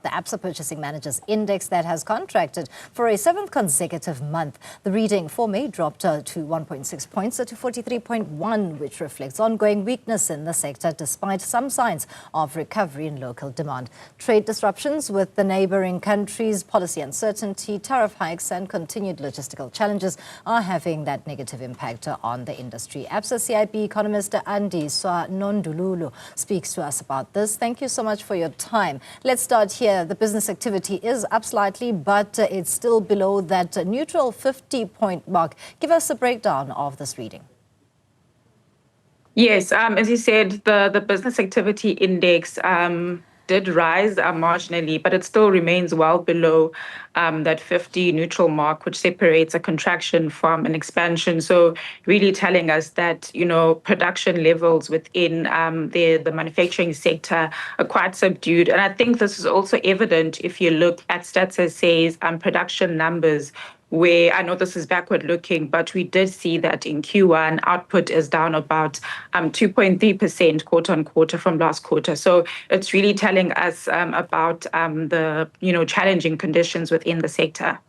The Absa Purchasing Managers Index that has contracted for a 7th consecutive month. The reading for May dropped to 1.6 points to 43.1, which reflects ongoing weakness in the sector despite some signs of recovery in local demand. Trade disruptions with the neighbouring countries, policy uncertainty, tariff hikes and continued logistical challenges are having that negative impact on the industry. Absa CIB economist Andiswa Nondudule speaks to us about this. Thank you so much for your time. Let's start here. The business activity is up slightly, but it's still below that neutral 50-point mark. Give us a breakdown of this reading. Yes, as you said, the business activity index did rise marginally, but it still remains well below that 50 neutral mark, which separates a contraction from an expansion. So really telling us that, production levels within the manufacturing sector are quite subdued. And I think this is also evident if you look at Stats SA's production numbers, where I know this is backward looking, but we did see that in Q1, output is down about 2.3% quarter on quarter from last quarter. So it's really telling us about the challenging conditions within the sector.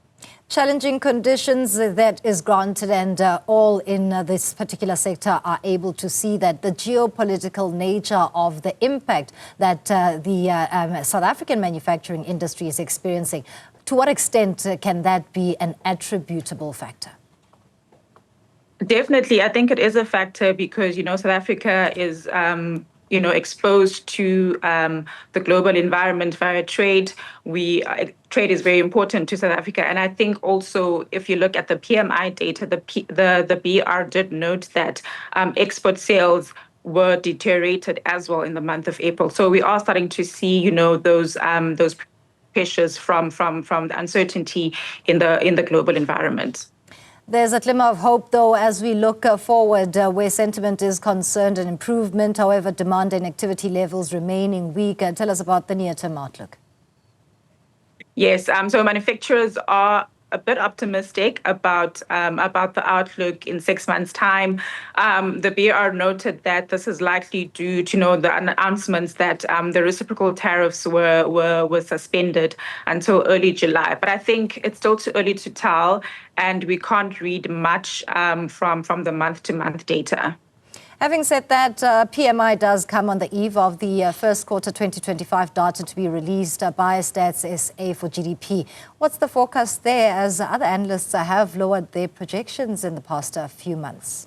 Challenging conditions, that is granted, and all in this particular sector are able to see that the geopolitical nature of the impact that the South African manufacturing industry is experiencing. To what extent can that be an attributable factor? Definitely, I think it is a factor because, South Africa is exposed to the global environment via trade. Trade is very important to South Africa. And I think also if you look at the PMI data, the BR did note that export sales were deteriorated as well in the month of April. So we are starting to see, those pressures from the uncertainty in the global environment. There's a glimmer of hope, though, as we look forward where sentiment is concerned, an improvement. However, demand and activity levels remaining weak. Tell us about the near-term outlook. Yes, so manufacturers are a bit optimistic about the outlook in 6 months' time. The BR noted that this is likely due to the announcements that the reciprocal tariffs were suspended until early July. But I think it's still too early to tell, and we can't read much from the month-to-month data. Having said that, PMI does come on the eve of the first quarter 2025 data to be released by Stats SA for GDP. What's the forecast there, as other analysts have lowered their projections in the past few months?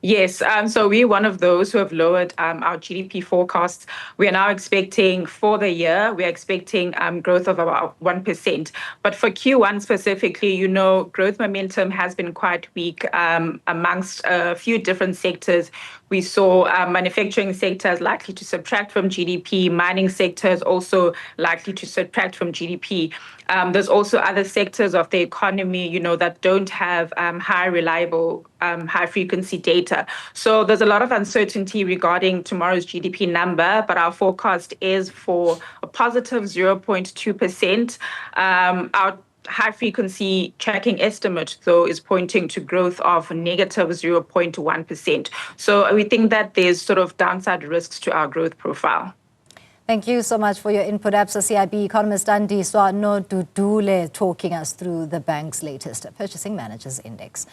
Yes, so we're one of those who have lowered our GDP forecasts. We are now expecting for the year, we're expecting growth of about 1%. But for Q1 specifically, growth momentum has been quite weak amongst a few different sectors. We saw manufacturing sectors likely to subtract from GDP, mining sectors also likely to subtract from GDP. There's also other sectors of the economy, that don't have high reliable, high frequency data. So there's a lot of uncertainty regarding tomorrow's GDP number, but our forecast is for a positive 0.2%. Our high-frequency tracking estimate, though, is pointing to growth of negative 0.1%. So we think that there's sort of downside risks to our growth profile. Thank you so much for your input. Absa CIB economist Andiswa Nondudule talking us through the bank's latest Purchasing Managers Index.